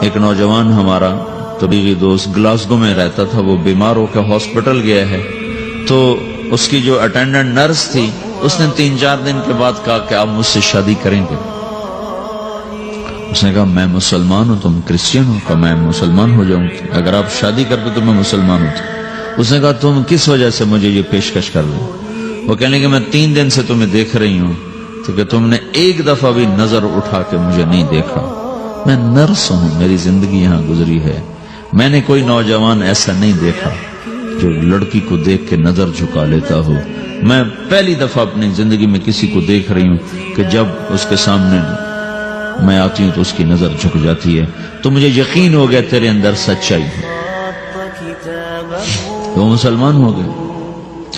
ایک نوجوان ہمارا طبیعی دوست گلاسگو میں رہتا تھا، وہ بیمار ہو کے ہاسپٹل گیا ہے، تو اس کی جو اٹینڈنٹ نرس تھی اس نے 3-4 دن کے بعد کہا کہ آپ مجھ سے شادی کریں گے؟ اس نے کہا میں مسلمان ہوں، تم کرسچن ہو؟ کہا میں مسلمان ہو جاؤں گی، اگر آپ شادی کرتے تو میں مسلمان ہوتا۔ اس نے کہا تم کس وجہ سے مجھے یہ پیشکش کر رہے ہو؟ وہ کہنے کہ میں 3 دن سے تمہیں دیکھ رہی ہوں تو کہ تم نے ایک دفعہ بھی نظر اٹھا کے مجھے نہیں دیکھا، میں نرس ہوں، میری زندگی یہاں گزری ہے، میں نے کوئی نوجوان ایسا نہیں دیکھا جو لڑکی کو دیکھ کے نظر جھکا لیتا ہو، میں پہلی دفعہ اپنی زندگی میں کسی کو دیکھ رہی ہوں کہ جب اس کے سامنے میں آتی ہوں تو اس کی نظر جھک جاتی ہے، تو مجھے یقین ہو گیا تیرے اندر سچائی ہے۔ وہ مسلمان ہو گئے،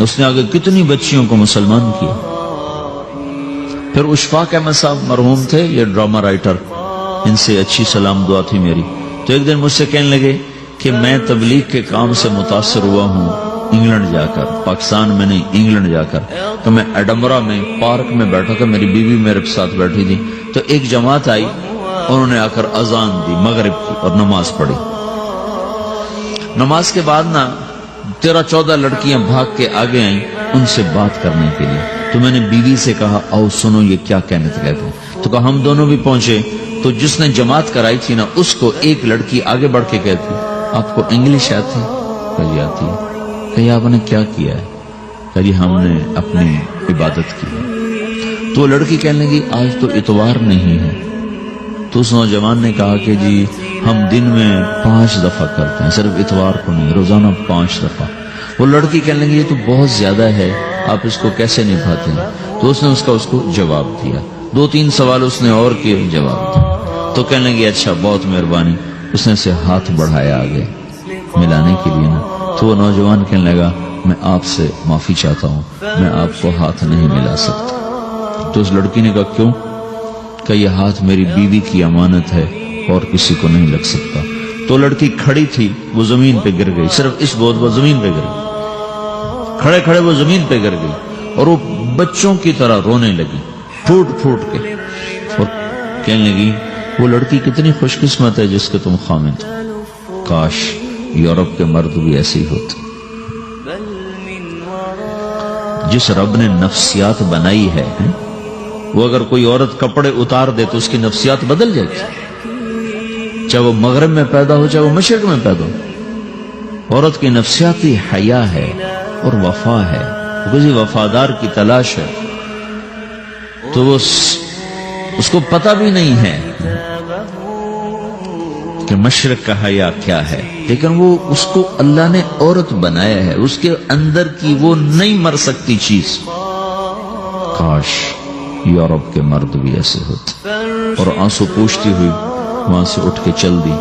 اس نے آگے کتنی بچیوں کو مسلمان کیا۔ پھر اشفاق احمد صاحب مرحوم تھے، یہ ڈرامہ رائٹر، ان سے اچھی سلام دعا تھی میری، تو ایک دن مجھ سے کہنے لگے کہ میں تبلیغ کے کام سے متاثر ہوا ہوں انگلینڈ جا کر، پاکستان میں نہیں انگلینڈ جا کر، تو میں ایڈنبرا میں پارک میں بیٹھا تھا، میری بیوی میرے ساتھ بیٹھی تھی، تو ایک جماعت آئی، انہوں نے آ کر اذان دی مغرب کی اور نماز پڑھی۔ نماز کے بعد 13-14 لڑکیاں بھاگ کے آگے آئیں ان سے بات کرنے کے لیے، تو میں نے بیوی سے کہا آؤ سنو یہ کیا کہنے کہتے ہیں، تو کہا ہم دونوں بھی پہنچے، تو جس نے جماعت کرائی تھی نا اس کو ایک لڑکی آگے بڑھ کے کہتی آپ کو انگلش آتی؟ کہا جی آتی ہے۔ کہا آپ نے کیا کیا ہے؟ کہا جی ہم نے اپنی عبادت کی ہے۔ تو لڑکی کہنے لگی آج تو اتوار نہیں ہے، تو اس نوجوان نے کہا کہ جی ہم دن میں 5 دفعہ کرتے ہیں، صرف اتوار کو نہیں، روزانہ 5 دفعہ۔ وہ لڑکی کہنے لگی یہ تو بہت زیادہ ہے، آپ اس کو کیسے نبھاتے ہیں؟ تو اس نے اس کو جواب دیا، 2-3 سوال اس نے اور کیے، جواب دیا، تو کہنے لگی اچھا بہت مہربانی، اس نے سے ہاتھ بڑھایا آگے ملانے کے لیے نا، تو وہ نوجوان کہنے لگا میں آپ سے معافی چاہتا ہوں، میں آپ کو ہاتھ نہیں ملا سکتا۔ تو اس لڑکی نے کہا کیوں؟ کہ یہ ہاتھ میری بیوی کی امانت ہے اور کسی کو نہیں لگ سکتا۔ تو لڑکی کھڑی تھی، وہ زمین پہ گر گئی، صرف اس بہت وہ زمین پہ گر گئی، کھڑے کھڑے وہ زمین پہ گر گئی، اور وہ بچوں کی طرح رونے لگی پھوٹ پھوٹ کے، اور کہنے لگی وہ لڑکی کتنی خوش قسمت ہے جس کے تم خامد ہو، کاش یورپ کے مرد بھی ایسے ہی ہوتے۔ جس رب نے نفسیات بنائی ہے وہ اگر کوئی عورت کپڑے اتار دے تو اس کی نفسیات بدل جائے گی، چاہے وہ مغرب میں پیدا ہو چاہے وہ مشرق میں پیدا ہو۔ عورت کی نفسیاتی حیا ہے اور وفا ہے، کسی وفادار کی تلاش ہے، تو وہ اس کو پتہ بھی نہیں ہے کہ مشرق کا حیا کیا ہے، لیکن وہ اس کو اللہ نے عورت بنایا ہے، اس کے اندر کی وہ نہیں مر سکتی چیز۔ کاش یورپ کے مرد بھی ایسے ہوتے۔ اور آنسو پوچھتی ہوئی وہاں سے اٹھ کے چل دی۔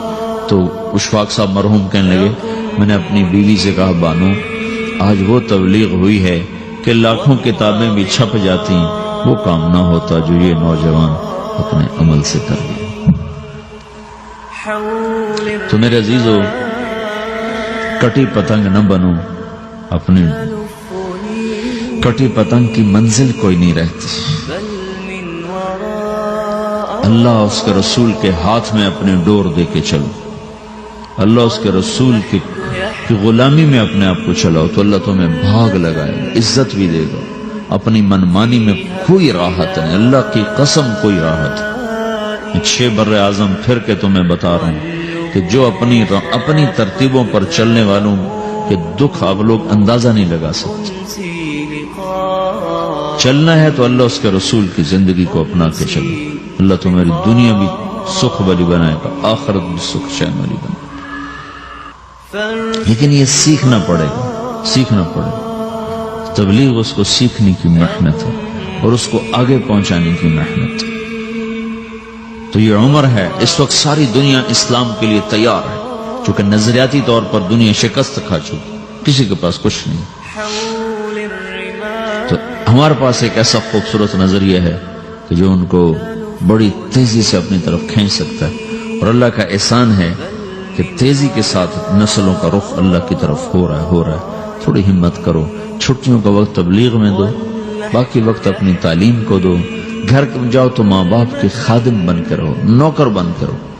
تو اشفاق صاحب مرحوم کہنے لگے میں نے اپنی بیوی سے کہا بانو آج وہ تبلیغ ہوئی ہے کہ لاکھوں کتابیں بھی چھپ جاتی، وہ کام نہ ہوتا جو یہ نوجوان اپنے عمل سے کر لیا۔ تو میرے عزیزو کٹی پتنگ نہ بنو، اپنی کٹی پتنگ کی منزل کوئی نہیں رہتی۔ اللہ اس کے رسول کے ہاتھ میں اپنے ڈور دے کے چلو، اللہ اس کے رسول کی غلامی میں اپنے آپ کو چلاؤ تو اللہ تمہیں بھاگ لگائے، عزت بھی دے گا۔ اپنی منمانی میں کوئی راحت نہیں، اللہ کی قسم کوئی راحت نہیں۔ 6 بر اعظم پھر کے تمہیں بتا رہا ہوں کہ جو اپنی ترتیبوں پر چلنے والوں کے دکھ آپ لوگ اندازہ نہیں لگا سکتے۔ چلنا ہے تو اللہ اس کے رسول کی زندگی کو اپنا کے چلو، اللہ تمہاری دنیا بھی سکھ والی بنائے گا، آخرت بھی سکھ چین والی بنائے گا۔ لیکن یہ سیکھنا پڑے گا، سیکھنا پڑے گا۔ تبلیغ اس کو سیکھنے کی محنت ہے اور اس کو آگے پہنچانے کی محنت ہے۔ تو یہ عمر ہے، اس وقت ساری دنیا اسلام کے لیے تیار ہے، چونکہ نظریاتی طور پر دنیا شکست کھا چکی، کسی کے پاس کچھ نہیں۔ تو ہمارے پاس ایک ایسا خوبصورت نظریہ ہے کہ جو ان کو بڑی تیزی سے اپنی طرف کھینچ سکتا ہے، اور اللہ کا احسان ہے کہ تیزی کے ساتھ نسلوں کا رخ اللہ کی طرف ہو رہا ہے۔ تھوڑی ہمت کرو، چھٹیوں کا وقت تبلیغ میں دو، باقی وقت اپنی تعلیم کو دو، گھر جاؤ تو ماں باپ کے خادم بن کے رہو، نوکر بن کے رہو۔